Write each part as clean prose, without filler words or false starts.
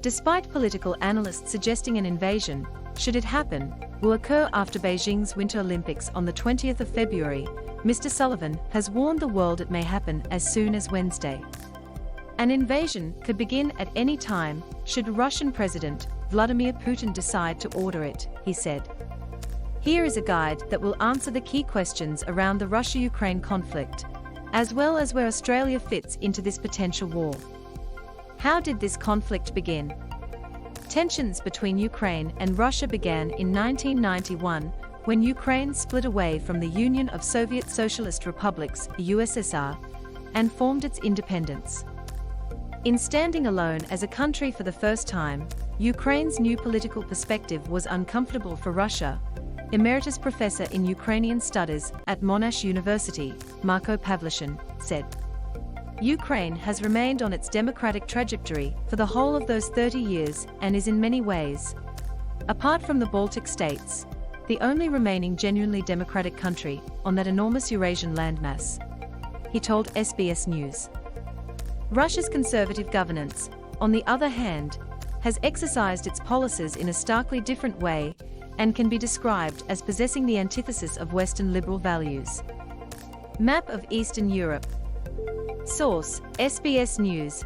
Despite political analysts suggesting an invasion, should it happen, will occur after Beijing's Winter Olympics on the 20th of February, Mr. Sullivan has warned the world it may happen as soon as Wednesday. An invasion could begin at any time, should Russian President Vladimir Putin decide to order it, he said. Here is a guide that will answer the key questions around the Russia-Ukraine conflict, as well as where Australia fits into this potential war. How did this conflict begin? Tensions between Ukraine and Russia began in 1991, when Ukraine split away from the Union of Soviet Socialist Republics, USSR, and formed its independence. In standing alone as a country for the first time, Ukraine's new political perspective was uncomfortable for Russia, Emeritus Professor in Ukrainian Studies at Monash University, Marko Pavlyushin, said. Ukraine has remained on its democratic trajectory for the whole of those 30 years and is in many ways, apart from the Baltic states, the only remaining genuinely democratic country on that enormous Eurasian landmass, he told SBS News. Russia's conservative governance, on the other hand, has exercised its policies in a starkly different way and can be described as possessing the antithesis of Western liberal values. Map of Eastern Europe. Source: SBS News.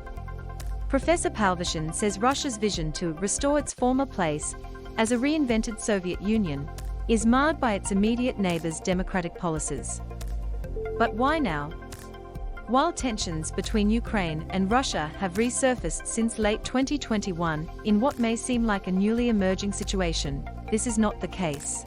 Professor Pavlyushin says Russia's vision to restore its former place as a reinvented Soviet Union is marred by its immediate neighbors' democratic policies. But why now? While tensions between Ukraine and Russia have resurfaced since late 2021 in what may seem like a newly emerging situation, this is not the case.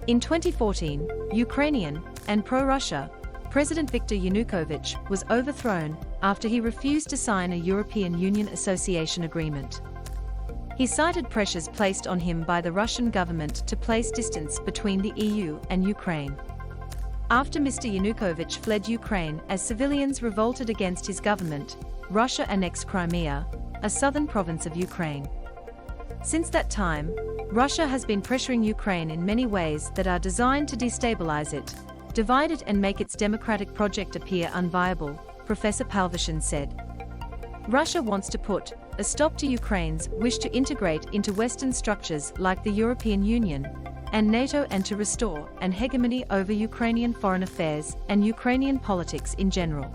In 2014, Ukrainian and pro-Russia President Viktor Yanukovych was overthrown after he refused to sign a European Union Association Agreement. He cited pressures placed on him by the Russian government to place distance between the EU and Ukraine. After Mr. Yanukovych fled Ukraine as civilians revolted against his government, Russia annexed Crimea, a southern province of Ukraine. Since that time, Russia has been pressuring Ukraine in many ways that are designed to destabilize it, divide it and make its democratic project appear unviable, Professor Pavlyushin said. Russia wants to put a stop to Ukraine's wish to integrate into Western structures like the European Union and NATO and to restore an hegemony over Ukrainian foreign affairs and Ukrainian politics in general.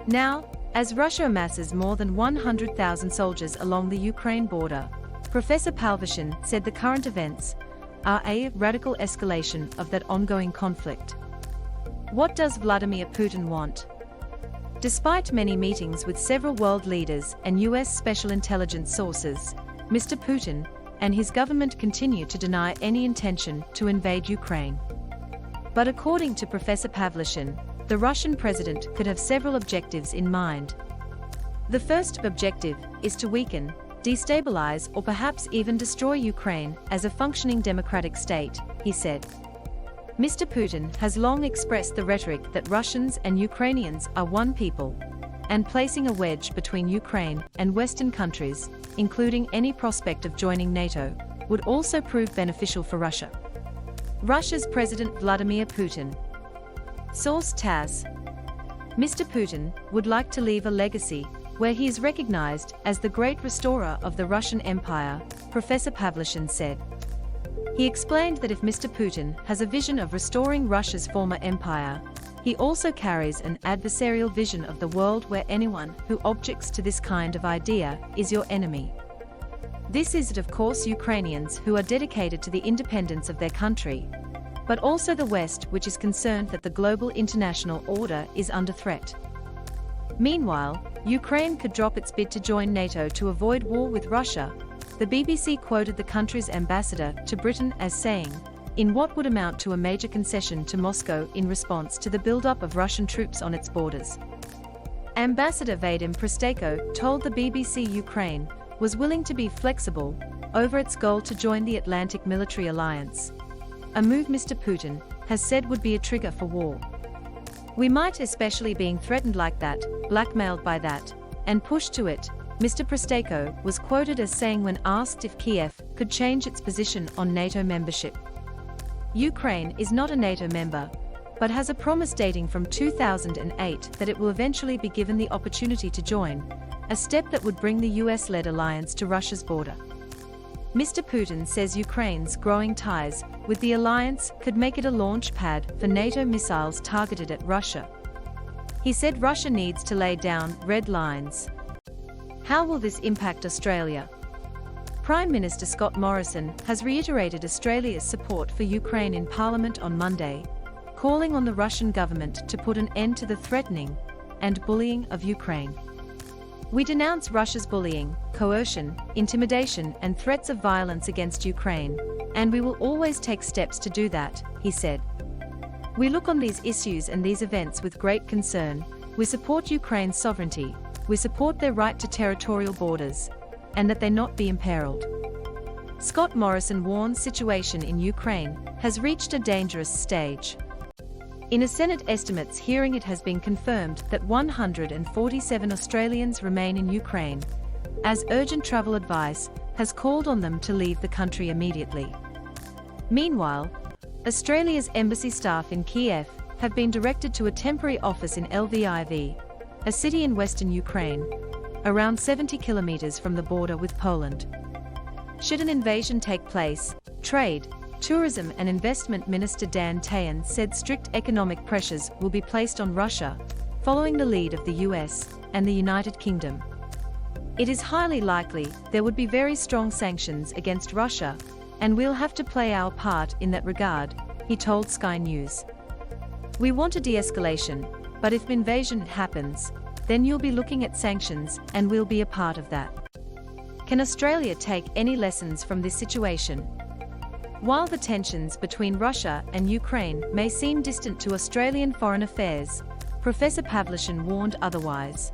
Now, as Russia amasses more than 100,000 soldiers along the Ukraine border, Professor Pavlyushin said the current events are a radical escalation of that ongoing conflict. What does Vladimir Putin want? Despite many meetings with several world leaders and US special intelligence sources, Mr. Putin and his government continue to deny any intention to invade Ukraine. But according to Professor Pavlyushin, the Russian president could have several objectives in mind. The first objective is to weaken, destabilize or perhaps even destroy Ukraine as a functioning democratic state, he said. Mr. Putin has long expressed the rhetoric that Russians and Ukrainians are one people, and placing a wedge between Ukraine and Western countries, including any prospect of joining NATO, would also prove beneficial for Russia. Russia's President Vladimir Putin. Source TASS. Mr. Putin would like to leave a legacy where he is recognized as the great restorer of the Russian Empire, Professor Pavlyushin said. He explained that if Mr. Putin has a vision of restoring Russia's former empire, he also carries an adversarial vision of the world where anyone who objects to this kind of idea is your enemy. This is, of course, Ukrainians who are dedicated to the independence of their country, but also the West, which is concerned that the global international order is under threat. Meanwhile, Ukraine could drop its bid to join NATO to avoid war with Russia. The BBC quoted the country's ambassador to Britain as saying, in what would amount to a major concession to Moscow in response to the buildup of Russian troops on its borders. Ambassador Vadim Prostako told the BBC Ukraine was willing to be flexible over its goal to join the Atlantic Military Alliance, a move Mr. Putin has said would be a trigger for war. We might, especially being threatened like that, blackmailed by that, and pushed to it, Mr. Prostako was quoted as saying when asked if Kiev could change its position on NATO membership. Ukraine is not a NATO member, but has a promise dating from 2008 that it will eventually be given the opportunity to join, a step that would bring the US-led alliance to Russia's border. Mr. Putin says Ukraine's growing ties with the alliance could make it a launch pad for NATO missiles targeted at Russia. He said Russia needs to lay down red lines. How will this impact Australia? Prime Minister Scott Morrison has reiterated Australia's support for Ukraine in Parliament on Monday, calling on the Russian government to put an end to the threatening and bullying of Ukraine. We denounce Russia's bullying, coercion, intimidation and threats of violence against Ukraine, and we will always take steps to do that, he said. We look on these issues and these events with great concern. We support Ukraine's sovereignty, we support their right to territorial borders, and that they not be imperiled. Scott Morrison warns situation in Ukraine has reached a dangerous stage. In a Senate estimates hearing, it has been confirmed that 147 Australians remain in Ukraine, as urgent travel advice has called on them to leave the country immediately. Meanwhile, Australia's embassy staff in Kiev have been directed to a temporary office in Lviv, a city in western Ukraine, around 70 kilometers from the border with Poland. Should an invasion take place, Trade, Tourism and Investment Minister Dan Tehan said strict economic pressures will be placed on Russia, following the lead of the US and the United Kingdom. It is highly likely there would be very strong sanctions against Russia, and we'll have to play our part in that regard, he told Sky News. We want a de-escalation, but if invasion happens, then you'll be looking at sanctions and we'll be a part of that. Can Australia take any lessons from this situation? While the tensions between Russia and Ukraine may seem distant to Australian foreign affairs, Professor Pavlichin warned otherwise.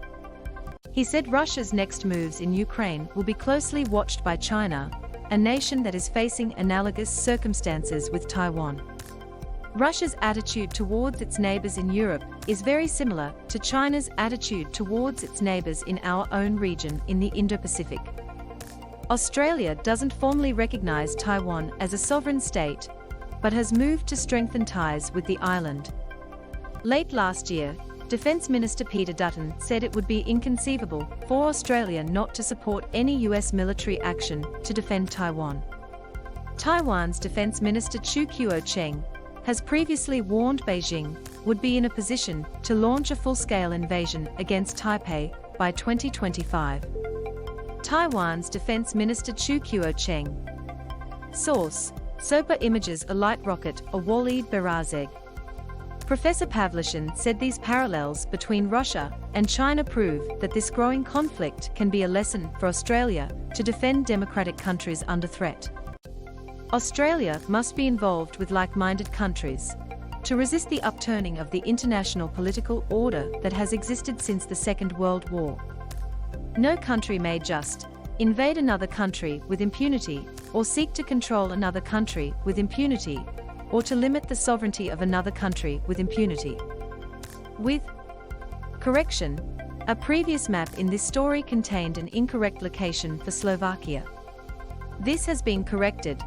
He said Russia's next moves in Ukraine will be closely watched by China, a nation that is facing analogous circumstances with Taiwan. Russia's attitude towards its neighbors in Europe is very similar to China's attitude towards its neighbors in our own region in the Indo-Pacific. Australia doesn't formally recognize Taiwan as a sovereign state, but has moved to strengthen ties with the island. Late last year, Defence Minister Peter Dutton said it would be inconceivable for Australia not to support any US military action to defend Taiwan. Taiwan's Defence Minister Chiu Kuo-cheng has previously warned Beijing would be in a position to launch a full-scale invasion against Taipei by 2025. Taiwan's Defense Minister Chiu Kuo-cheng. Source: SOPA Images. A light rocket, a Walid Berazeg. Professor Pavlichin said these parallels between Russia and China prove that this growing conflict can be a lesson for Australia to defend democratic countries under threat. Australia must be involved with like-minded countries to resist the upturning of the international political order that has existed since the Second World War. No country may just invade another country with impunity, or seek to control another country with impunity, or to limit the sovereignty of another country with impunity. With correction, a previous map in this story contained an incorrect location for Slovakia. This has been corrected,